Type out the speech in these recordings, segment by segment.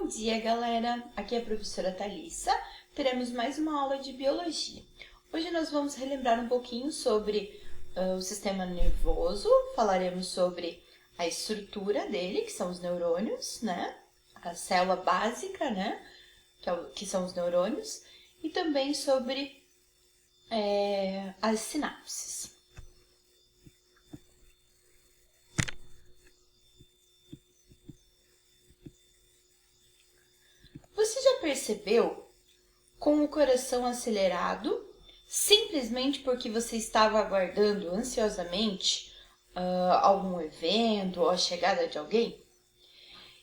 Bom dia, galera! Aqui é a professora Thalissa. Teremos mais uma aula de biologia. Hoje nós vamos relembrar um pouquinho sobre o sistema nervoso. Falaremos sobre a estrutura dele, que são os neurônios, né? A célula básica, né? Que são os neurônios. E também sobre as sinapses. Você já percebeu com o coração acelerado, simplesmente porque você estava aguardando ansiosamente algum evento ou a chegada de alguém?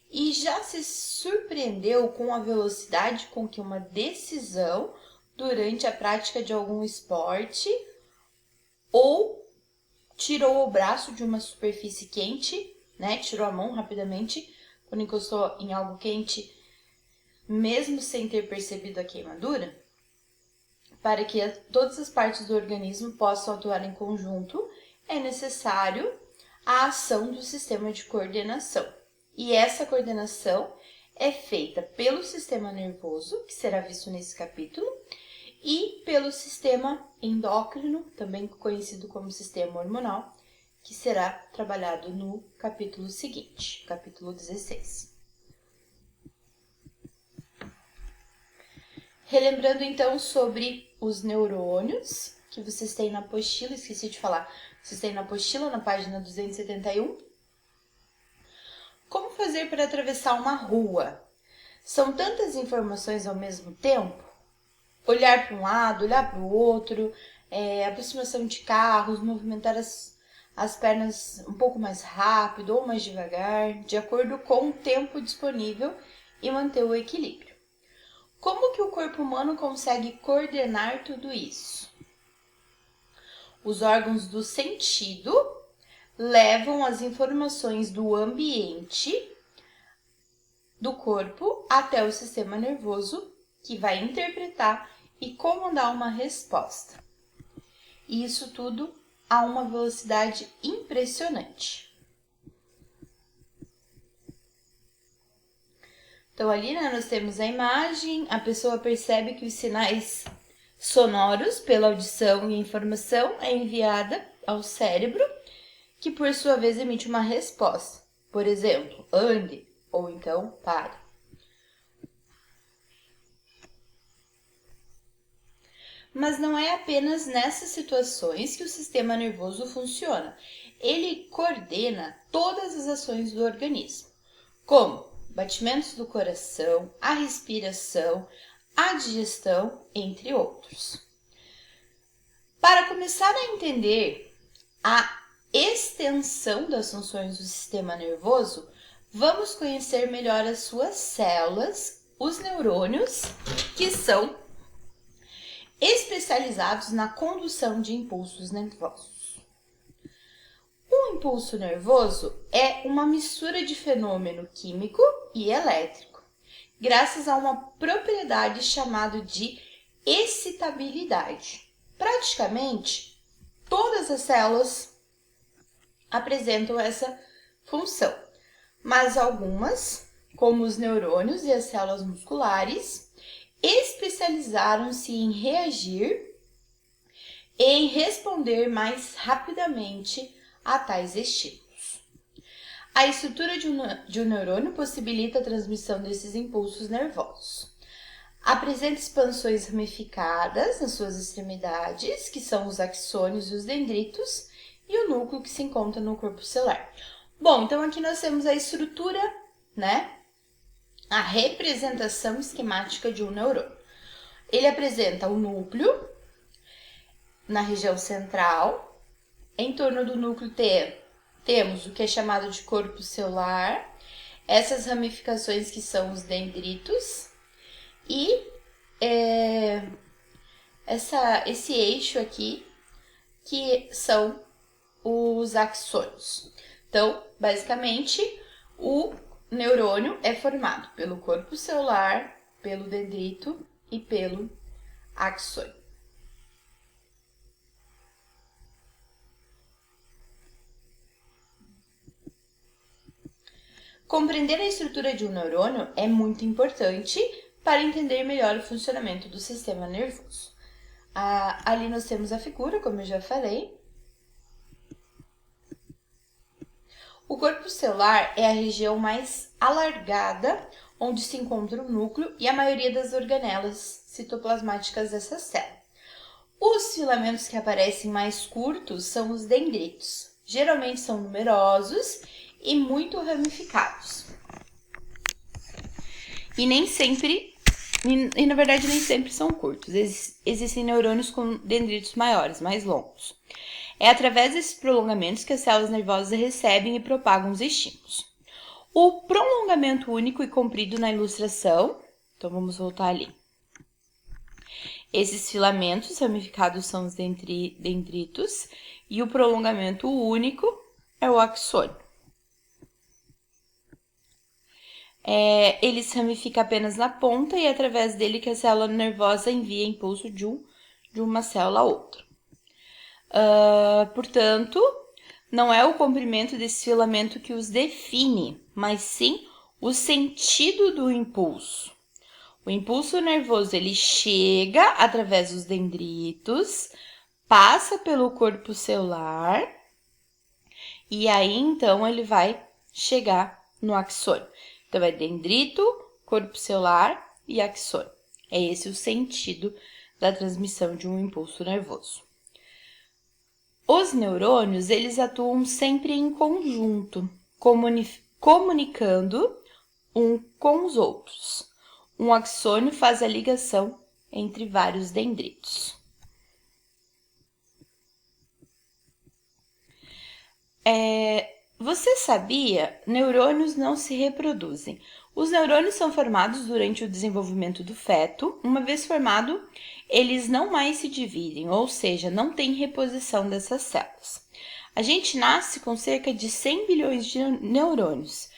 E já se surpreendeu com a velocidade com que uma decisão durante a prática de algum esporte ou tirou o braço de uma superfície quente, né? Tirou a mão rapidamente quando encostou em algo quente, mesmo sem ter percebido a queimadura? Para que todas as partes do organismo possam atuar em conjunto, é necessário a ação do sistema de coordenação. E essa coordenação é feita pelo sistema nervoso, que será visto nesse capítulo, e pelo sistema endócrino, também conhecido como sistema hormonal, que será trabalhado no capítulo seguinte, capítulo 16. Relembrando então sobre os neurônios, que vocês têm na apostila, esqueci de falar, vocês têm na apostila, na página 271. Como fazer para atravessar uma rua? São tantas informações ao mesmo tempo? Olhar para um lado, olhar para o outro, aproximação de carros, movimentar as pernas um pouco mais rápido ou mais devagar, de acordo com o tempo disponível e manter o equilíbrio. Como que o corpo humano consegue coordenar tudo isso? Os órgãos do sentido levam as informações do ambiente do corpo até o sistema nervoso, que vai interpretar e comandar uma resposta. E isso tudo a uma velocidade impressionante. Então, ali, né, nós temos a imagem, a pessoa percebe que os sinais sonoros pela audição e a informação é enviada ao cérebro, que por sua vez emite uma resposta. Por exemplo, ande ou então pare. Mas não é apenas nessas situações que o sistema nervoso funciona. Ele coordena todas as ações do organismo, como batimentos do coração, a respiração, a digestão, entre outros. Para começar a entender a extensão das funções do sistema nervoso, vamos conhecer melhor as suas células, os neurônios, que são especializados na condução de impulsos nervosos. Um impulso nervoso é uma mistura de fenômeno químico e elétrico, graças a uma propriedade chamada de excitabilidade. Praticamente, todas as células apresentam essa função, mas algumas, como os neurônios e as células musculares, especializaram-se em reagir e em responder mais rapidamente a tais estímulos. A estrutura de um neurônio possibilita a transmissão desses impulsos nervosos. Apresenta expansões ramificadas nas suas extremidades, que são os axônios e os dendritos, e o núcleo que se encontra no corpo celular. Bom, então aqui nós temos a estrutura, né? A representação esquemática de um neurônio. Ele apresenta o núcleo na região central. Em torno do núcleo temos o que é chamado de corpo celular, essas ramificações que são os dendritos e esse eixo aqui que são os axônios. Então, basicamente, o neurônio é formado pelo corpo celular, pelo dendrito e pelo axônio. Compreender a estrutura de um neurônio é muito importante para entender melhor o funcionamento do sistema nervoso. Ali nós temos a figura, como eu já falei. O corpo celular é a região mais alargada, onde se encontra o núcleo e a maioria das organelas citoplasmáticas dessa célula. Os filamentos que aparecem mais curtos são os dendritos. Geralmente são numerosos e muito ramificados. E na verdade nem sempre são curtos. Existem neurônios com dendritos maiores, mais longos. É através desses prolongamentos que as células nervosas recebem e propagam os estímulos. O prolongamento único e comprido na ilustração, então vamos voltar ali. Esses filamentos ramificados são os dendritos e o prolongamento único é o axônio. Ele se ramifica apenas na ponta e é através dele que a célula nervosa envia impulso de uma célula a outra. Portanto, não é o comprimento desse filamento que os define, mas sim o sentido do impulso. O impulso nervoso ele chega através dos dendritos, passa pelo corpo celular e aí então ele vai chegar no axônio. Então é dendrito, corpo celular e axônio. É esse o sentido da transmissão de um impulso nervoso. Os neurônios, eles atuam sempre em conjunto, comunicando um com os outros. Um axônio faz a ligação entre vários dendritos. Você sabia? Neurônios não se reproduzem. Os neurônios são formados durante o desenvolvimento do feto. Uma vez formado, eles não mais se dividem, ou seja, não tem reposição dessas células. A gente nasce com cerca de 100 bilhões de neurônios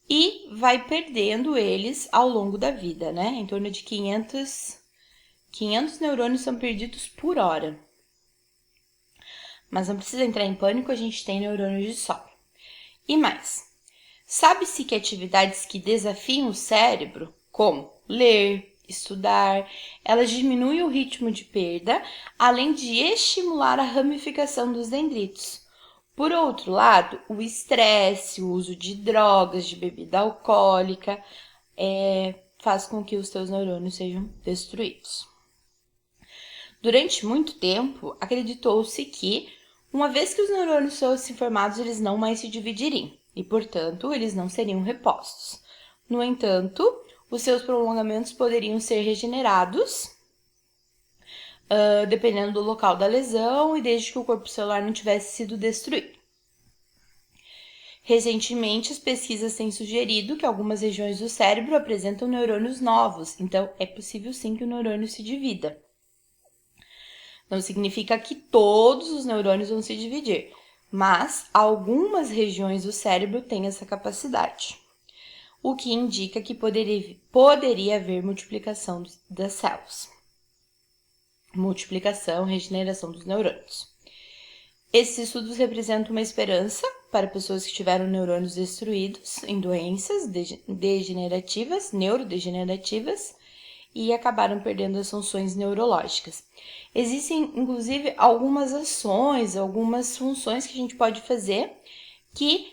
e vai perdendo eles ao longo da vida, né? Em torno de 500 neurônios são perdidos por hora. Mas não precisa entrar em pânico, a gente tem neurônios de sobra. E mais, sabe-se que atividades que desafiam o cérebro, como ler, estudar, elas diminuem o ritmo de perda, além de estimular a ramificação dos dendritos. Por outro lado, o estresse, o uso de drogas, de bebida alcoólica, faz com que os teus neurônios sejam destruídos. Durante muito tempo, acreditou-se que, uma vez que os neurônios fossem formados, eles não mais se dividiriam e, portanto, eles não seriam repostos. No entanto, os seus prolongamentos poderiam ser regenerados, dependendo do local da lesão e desde que o corpo celular não tivesse sido destruído. Recentemente, as pesquisas têm sugerido que algumas regiões do cérebro apresentam neurônios novos, então é possível sim que o neurônio se divida. Não significa que todos os neurônios vão se dividir, mas algumas regiões do cérebro têm essa capacidade, o que indica que poderia haver multiplicação das células. Multiplicação, regeneração dos neurônios. Esses estudos representam uma esperança para pessoas que tiveram neurônios destruídos em doenças degenerativas, neurodegenerativas, e acabaram perdendo as funções neurológicas. Existem, inclusive, algumas ações, algumas funções que a gente pode fazer que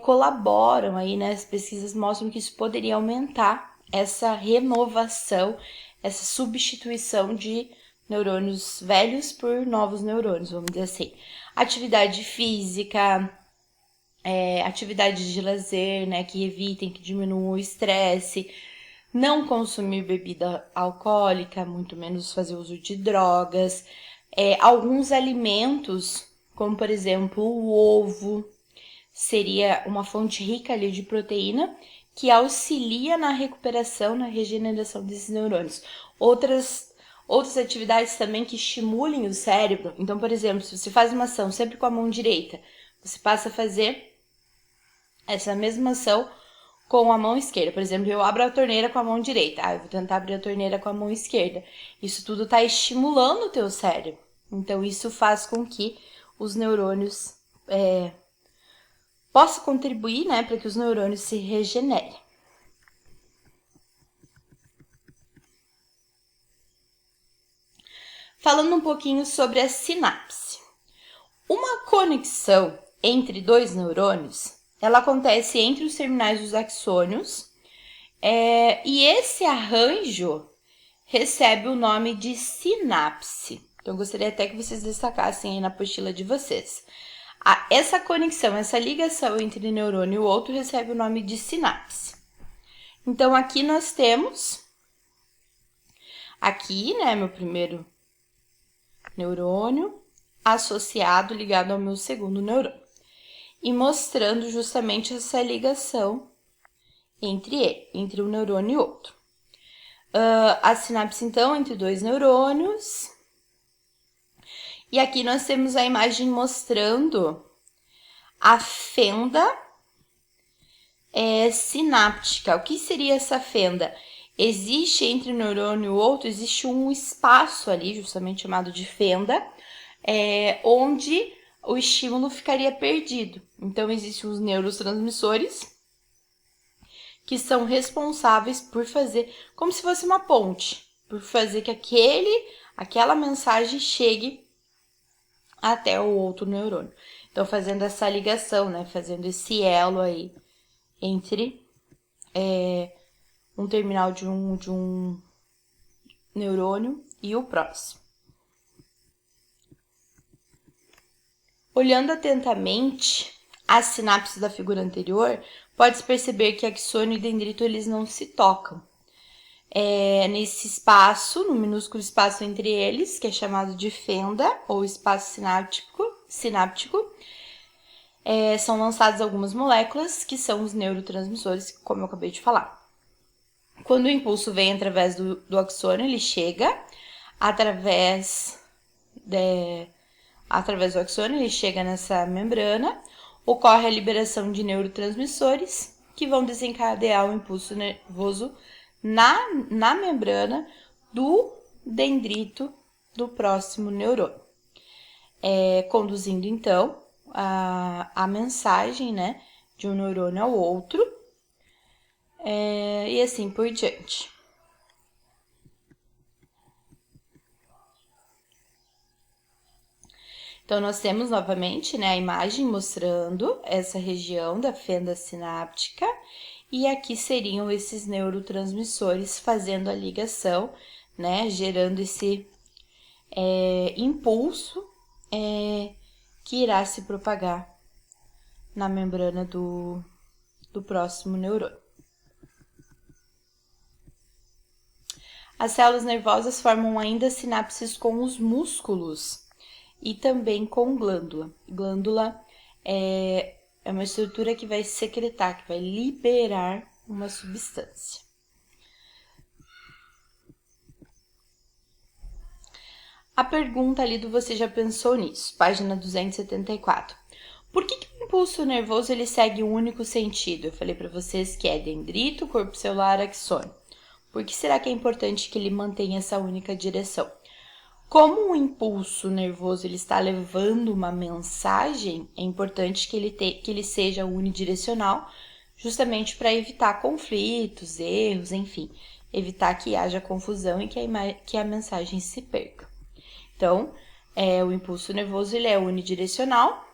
colaboram aí, né? As pesquisas mostram que isso poderia aumentar essa renovação, essa substituição de neurônios velhos por novos neurônios, vamos dizer assim. Atividade física, atividades de lazer, né? Que evitem, que diminuam o estresse, não consumir bebida alcoólica, muito menos fazer uso de drogas. Alguns alimentos, como por exemplo o ovo, seria uma fonte rica ali de proteína que auxilia na recuperação, na regeneração desses neurônios. Outras atividades também que estimulem o cérebro. Então, por exemplo, se você faz uma ação sempre com a mão direita, você passa a fazer essa mesma ação com a mão esquerda. Por exemplo, eu abro a torneira com a mão direita. Eu vou tentar abrir a torneira com a mão esquerda. Isso tudo está estimulando o teu cérebro. Então, isso faz com que os neurônios possa contribuir, né, para que os neurônios se regenerem. Falando um pouquinho sobre a sinapse. Uma conexão entre dois neurônios, ela acontece entre os terminais dos axônios, e esse arranjo recebe o nome de sinapse. Então, eu gostaria até que vocês destacassem aí na apostila de vocês. Essa conexão, essa ligação entre neurônio e o outro recebe o nome de sinapse. Então, aqui nós temos, né, meu primeiro neurônio associado, ligado ao meu segundo neurônio. E mostrando justamente essa ligação entre um neurônio e outro. A sinapse, então, entre dois neurônios. E aqui nós temos a imagem mostrando a fenda sináptica. O que seria essa fenda? Existe entre um neurônio e o outro, existe um espaço ali, justamente chamado de fenda, onde o estímulo ficaria perdido. Então, existem os neurotransmissores que são responsáveis por fazer, como se fosse uma ponte, por fazer que aquela mensagem chegue até o outro neurônio. Então, fazendo essa ligação, né? Fazendo esse elo aí entre um terminal de um neurônio e o próximo. Olhando atentamente as sinapses da figura anterior, pode-se perceber que axônio e dendrito eles não se tocam. Nesse espaço, no minúsculo espaço entre eles, que é chamado de fenda ou espaço sináptico, são lançadas algumas moléculas que são os neurotransmissores, como eu acabei de falar. Quando o impulso vem através do axônio, ele chega através do axônio, ele chega nessa membrana, ocorre a liberação de neurotransmissores que vão desencadear o impulso nervoso na membrana do dendrito do próximo neurônio, conduzindo então a mensagem, né, de um neurônio ao outro, e assim por diante. Então, nós temos novamente, né, a imagem mostrando essa região da fenda sináptica e aqui seriam esses neurotransmissores fazendo a ligação, né, gerando esse impulso que irá se propagar na membrana do próximo neurônio. As células nervosas formam ainda sinapses com os músculos e também com glândula. Glândula é uma estrutura que vai secretar, que vai liberar uma substância. A pergunta ali do Você Já Pensou Nisso? Página 274. Por que o impulso nervoso ele segue um único sentido? Eu falei para vocês que é dendrito, corpo celular, axônio. Por que será que é importante que ele mantenha essa única direção? Como o impulso nervoso ele está levando uma mensagem, é importante que ele seja unidirecional, justamente para evitar conflitos, erros, enfim, evitar que haja confusão e que a mensagem se perca. Então, o impulso nervoso ele é unidirecional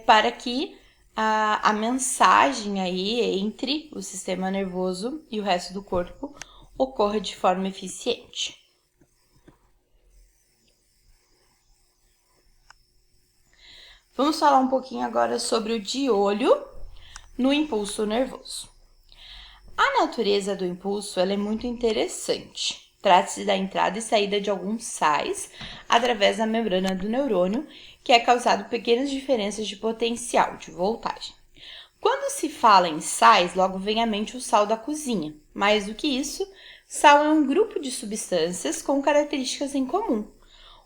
para que a mensagem aí entre o sistema nervoso e o resto do corpo ocorra de forma eficiente. Vamos falar um pouquinho agora sobre o de olho no impulso nervoso. A natureza do impulso ela é muito interessante. Trata-se da entrada e saída de alguns sais através da membrana do neurônio, que é causado pequenas diferenças de potencial, de voltagem. Quando se fala em sais, logo vem à mente o sal da cozinha. Mais do que isso, sal é um grupo de substâncias com características em comum.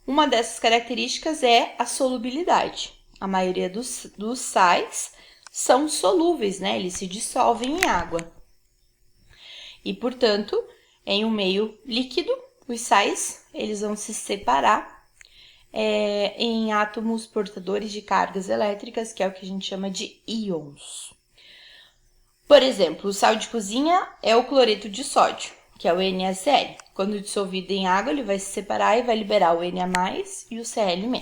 Uma dessas características é a solubilidade. A maioria dos sais são solúveis, né? Eles se dissolvem em água. E, portanto, em um meio líquido, os sais eles vão se separar em átomos portadores de cargas elétricas, que é o que a gente chama de íons. Por exemplo, o sal de cozinha é o cloreto de sódio, que é o NaCl. Quando dissolvido em água, ele vai se separar e vai liberar o Na+ e o Cl-,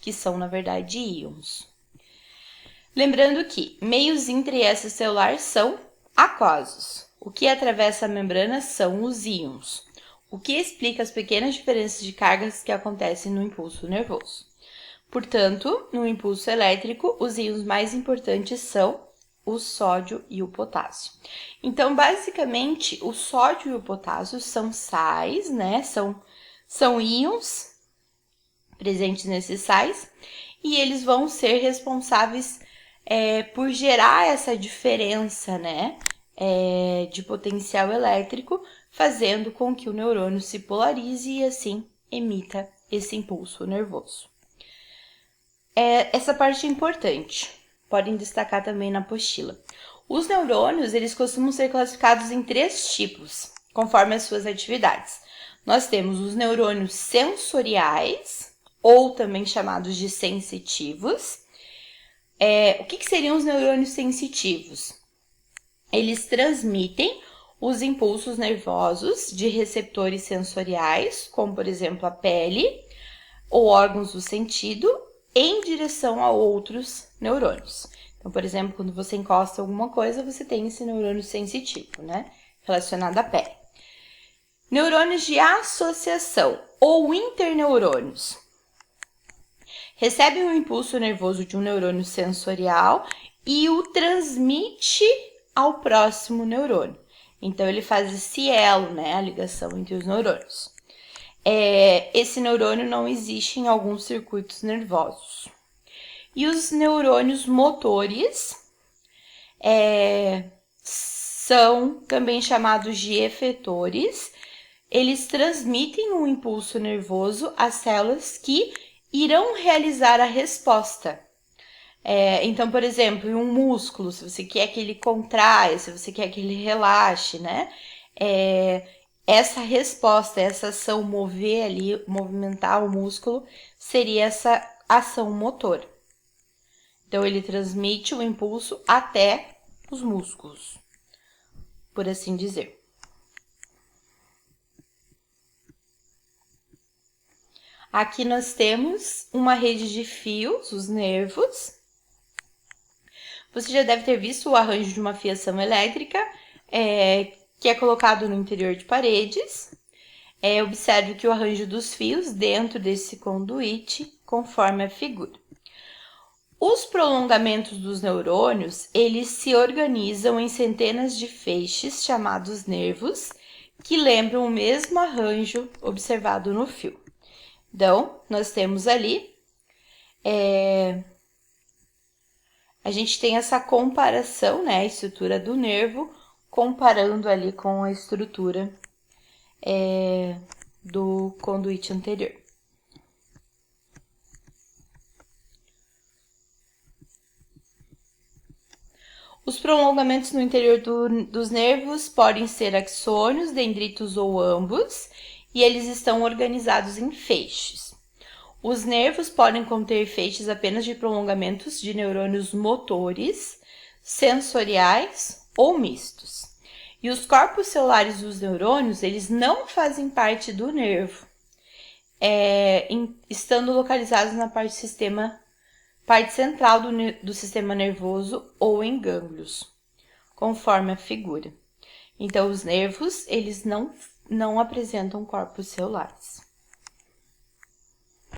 que são, na verdade, íons. Lembrando que meios intracelulares são aquosos. O que atravessa a membrana são os íons, o que explica as pequenas diferenças de cargas que acontecem no impulso nervoso. Portanto, no impulso elétrico, os íons mais importantes são o sódio e o potássio. Então, basicamente, o sódio e o potássio são sais, né? São íons presentes nesses sais, e eles vão ser responsáveis por gerar essa diferença, né? De potencial elétrico, fazendo com que o neurônio se polarize e assim emita esse impulso nervoso. Essa parte é importante, podem destacar também na apostila. Os neurônios, eles costumam ser classificados em 3 tipos, conforme as suas atividades. Nós temos os neurônios sensoriais, ou também chamados de sensitivos. O que seriam os neurônios sensitivos? Eles transmitem os impulsos nervosos de receptores sensoriais, como por exemplo a pele ou órgãos do sentido, em direção a outros neurônios. Então, por exemplo, quando você encosta alguma coisa, você tem esse neurônio sensitivo, né? Relacionado à pele. Neurônios de associação ou interneurônios. Recebem o impulso nervoso de um neurônio sensorial e o transmite ao próximo neurônio. Então, ele faz esse elo, né? A ligação entre os neurônios. Esse neurônio não existe em alguns circuitos nervosos. E os neurônios motores são também chamados de efetores. Eles transmitem um impulso nervoso às células que irão realizar a resposta. Então, por exemplo, em um músculo, se você quer que ele contraia, se você quer que ele relaxe, né? Essa resposta, essa ação mover ali, movimentar o músculo, seria essa ação motor. Então, ele transmite o impulso até os músculos, por assim dizer. Aqui nós temos uma rede de fios, os nervos. Você já deve ter visto o arranjo de uma fiação elétrica, que é colocado no interior de paredes. Observe que o arranjo dos fios dentro desse conduíte, conforme a figura. Os prolongamentos dos neurônios, eles se organizam em centenas de feixes, chamados nervos, que lembram o mesmo arranjo observado no fio. Então, nós temos ali, a gente tem essa comparação, né, a estrutura do nervo, comparando ali com a estrutura do conduíte anterior. Os prolongamentos no interior dos nervos podem ser axônios, dendritos ou ambos, e eles estão organizados em feixes. Os nervos podem conter feixes apenas de prolongamentos de neurônios motores, sensoriais ou mistos. E os corpos celulares dos neurônios, eles não fazem parte do nervo, estando localizados na parte central do sistema nervoso ou em gânglios, conforme a figura. Então, os nervos, eles não apresentam corpos celulares.